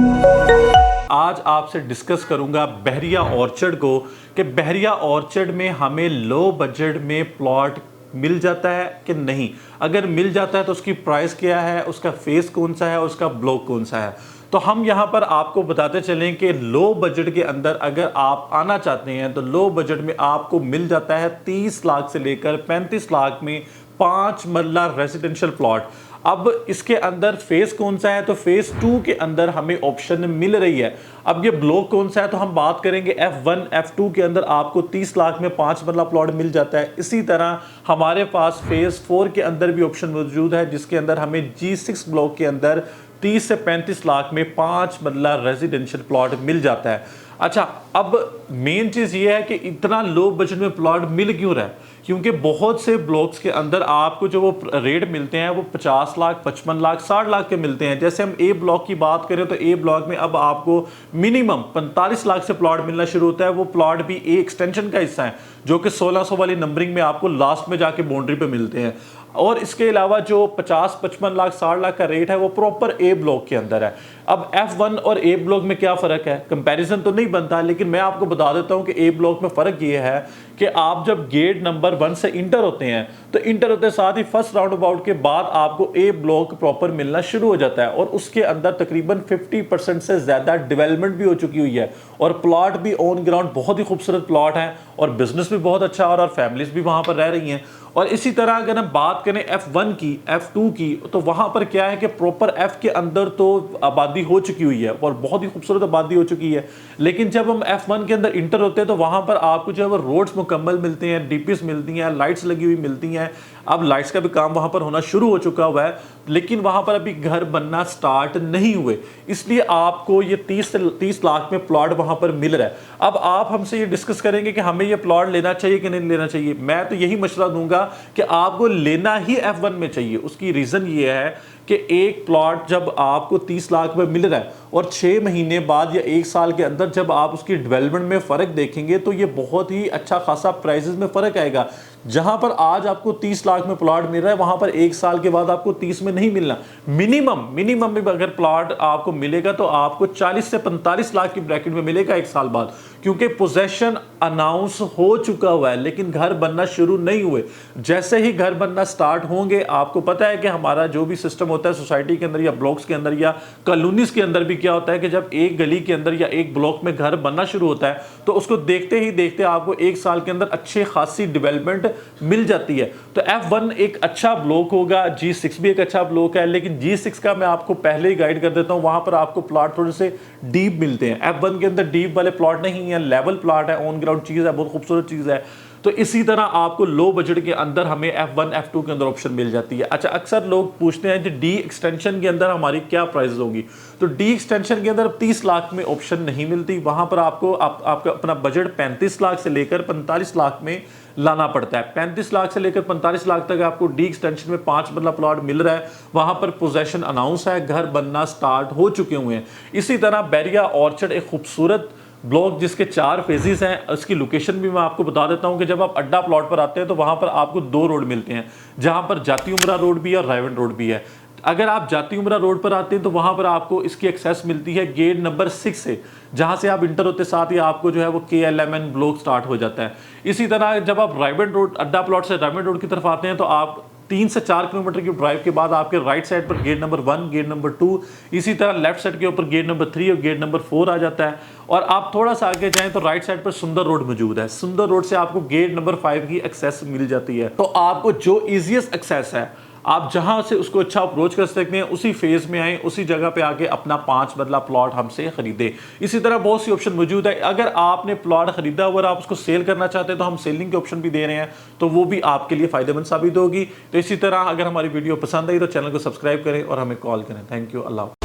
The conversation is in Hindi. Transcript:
आज आपसे डिस्कस करूंगा बहरिया ऑर्चर्ड को कि बहरिया ऑर्चर्ड में हमें लो बजट में प्लॉट मिल जाता है कि नहीं। अगर मिल जाता है तो उसकी प्राइस क्या है, उसका फेस कौन सा है, उसका ब्लॉक कौन सा है। तो हम यहाँ पर आपको बताते चलें कि लो बजट के अंदर अगर आप आना चाहते हैं तो लो बजट में आपको मिल जाता है 30 लाख से लेकर 35 लाख में 5 मरला रेजिडेंशियल प्लॉट। अब इसके अंदर फेस कौन सा है, तो फेस 2 के अंदर हमें ऑप्शन मिल रही है। अब ये ब्लॉक कौन सा है, तो हम बात करेंगे F1 F2 के अंदर आपको 30 लाख में 5 मरला प्लॉट मिल जाता है। इसी तरह हमारे पास फेस 4 के अंदर भी ऑप्शन मौजूद है जिसके अंदर हमें G6 ब्लॉक के अंदर 30 से 35 लाख में 5 मरला रेजिडेंशियल प्लॉट मिल जाता है। अच्छा, अब मेन चीज ये है कि इतना लो बजट में प्लॉट मिल क्यों रहा है, क्योंकि बहुत से ब्लॉक्स के अंदर आपको जो वो रेट मिलते हैं वो 50 लाख 55 लाख 60 लाख के मिलते हैं। जैसे हम ए ब्लॉक की बात करें तो ए ब्लॉक में अब आपको मिनिमम 45 लाख से प्लॉट मिलना शुरू होता है। वो प्लॉट भी ए एक्सटेंशन का हिस्सा है जो कि 1600 वाली नंबरिंग में आपको लास्ट में जाके बाउंड्री पे मिलते हैं। और इसके अलावा जो 50 55 लाख 60 लाख का रेट है वो प्रॉपर ए ब्लॉक के अंदर है। अब F1 और ए ब्लॉक में क्या फ़र्क है, कंपैरिजन तो नहीं बनता, लेकिन मैं आपको बता देता हूं कि ए ब्लॉक में फ़र्क ये है कि आप जब गेट नंबर 1 से इंटर होते हैं तो इंटर होते साथ ही फर्स्ट राउंड अबाउट के बाद आपको ए ब्लॉक प्रॉपर मिलना शुरू हो जाता है और उसके अंदर तकरीबन 50% से ज़्यादा डेवलपमेंट भी हो चुकी हुई है और प्लॉट भी ऑन ग्राउंड बहुत ही खूबसूरत प्लॉट है और बिजनेस भी बहुत अच्छा और फैमिलीज भी वहाँ पर रह रही हैं। और इसी तरह अगर हम बात करें F1 की F2 की तो वहाँ पर क्या है कि प्रॉपर F के अंदर तो आबादी हो चुकी हुई है और बहुत ही खूबसूरत आबादी हो चुकी है, लेकिन जब हम F1 के अंदर इंटर होते हैं तो वहाँ पर आपको जो है वो रोड्स मुकम्मल मिलते हैं, डीपीएस मिलती हैं, लाइट्स लगी हुई मिलती हैं। अब लाइट्स का भी काम वहाँ पर होना शुरू हो चुका हुआ है, लेकिन वहाँ पर अभी घर बनना स्टार्ट नहीं हुए, इसलिए आपको ये 30 लाख में प्लॉट वहाँ पर मिल रहा है। अब आप हमसे ये डिस्कस करेंगे कि हमें ये प्लॉट लेना चाहिए कि नहीं लेना चाहिए। मैं तो यही मशवरा दूंगा कि आपको लेना ही F1 में चाहिए। उसकी रीज़न ये है कि एक प्लॉट जब आपको 30 लाख में मिल रहा है और 6 महीने बाद या 1 साल के अंदर जब आप उसकी डेवलपमेंट में फ़र्क देखेंगे तो ये बहुत ही अच्छा खासा प्राइसेस में फ़र्क आएगा। जहां पर आज आपको 30 लाख में प्लॉट मिल रहा है वहां पर 1 साल के बाद आपको 30 में नहीं मिलना। मिनिमम में अगर प्लॉट आपको मिलेगा तो आपको 40 से 45 लाख की ब्रैकेट में मिलेगा 1 साल बाद, क्योंकि पोजेशन अनाउंस हो चुका हुआ है लेकिन घर बनना शुरू नहीं हुए। जैसे ही घर बनना स्टार्ट होंगे, आपको पता है कि हमारा जो भी सिस्टम होता है सोसाइटी के अंदर या ब्लॉक्स के अंदर या कॉलोनीज के अंदर भी क्या होता है कि जब एक गली के अंदर या एक ब्लॉक में घर बनना शुरू होता है तो उसको देखते ही देखते आपको 1 साल के अंदर अच्छी खासी डेवलपमेंट मिल जाती है। तो F1 एक अच्छा ब्लॉक होगा, G6 भी एक अच्छा ब्लॉक है, लेकिन G6 का मैं आपको पहले ही गाइड कर देता हूं, वहां पर आपको प्लॉट थोड़े से डीप मिलते हैं। F1 के अंदर डीप वाले प्लॉट नहीं है, लेवल प्लॉट है, ऑन ग्राउंड चीज है, बहुत खूबसूरत चीज है। तो इसी तरह आपको लो बजट के अंदर हमें F1 F2 के अंदर ऑप्शन मिल जाती है। अच्छा, अक्सर लोग पूछते हैं कि डी एक्सटेंशन के अंदर हमारी क्या प्राइस होगी, तो डी एक्सटेंशन के अंदर 30 लाख में ऑप्शन नहीं मिलती। वहां पर आपको आपका अपना बजट 35 लाख से लेकर 45 लाख में लाना पड़ता है। 35 लाख से लेकर 45 लाख तक आपको डी एक्सटेंशन में 5 मरला प्लॉट मिल रहा है, वहां पर पोजेशन अनाउंस है, घर बनना स्टार्ट हो चुके हुए हैं। इसी तरह बहरिया ऑर्चर्ड एक खूबसूरत ब्लॉक जिसके 4 फेजेस हैं, उसकी लोकेशन भी मैं आपको बता देता हूं कि जब आप अड्डा प्लॉट पर आते हैं तो वहां पर आपको 2 रोड मिलते हैं, जहां पर जाती उमरा रोड भी है और रायवन रोड भी है। अगर आप जाती उमरा रोड पर आते हैं तो वहां पर आपको इसकी एक्सेस मिलती है गेट नंबर 6 से, जहां से आप इंटर होते साथ ही आपको जो है वो KLMN ब्लॉक स्टार्ट हो जाता है। इसी तरह जब आप रायवन रोड अड्डा प्लॉट से रायवन रोड की तरफ आते हैं तो आप 3 से 4 किलोमीटर की ड्राइव के बाद आपके राइट साइड पर गेट नंबर 1, गेट नंबर 2, इसी तरह लेफ्ट साइड के ऊपर गेट नंबर 3 और गेट नंबर 4 आ जाता है। और आप थोड़ा सा आगे जाएं तो राइट साइड पर सुंदर रोड मौजूद है। सुंदर रोड से आपको गेट नंबर 5 की एक्सेस मिल जाती है। तो आपको जो ईजीएस्ट एक्सेस है, आप जहां से उसको अच्छा अप्रोच कर सकते हैं, उसी फेज में आए, उसी जगह पे आके अपना 5 मरला प्लॉट हमसे खरीदे। इसी तरह बहुत सी ऑप्शन मौजूद है। अगर आपने प्लॉट खरीदा और आप उसको सेल करना चाहते हैं तो हम सेलिंग के ऑप्शन भी दे रहे हैं, तो वो भी आपके लिए फायदेमंद साबित होगी। तो इसी तरह अगर हमारी वीडियो पसंद आई तो चैनल को सब्सक्राइब करें और हमें कॉल करें। Thank you. अल्लाह।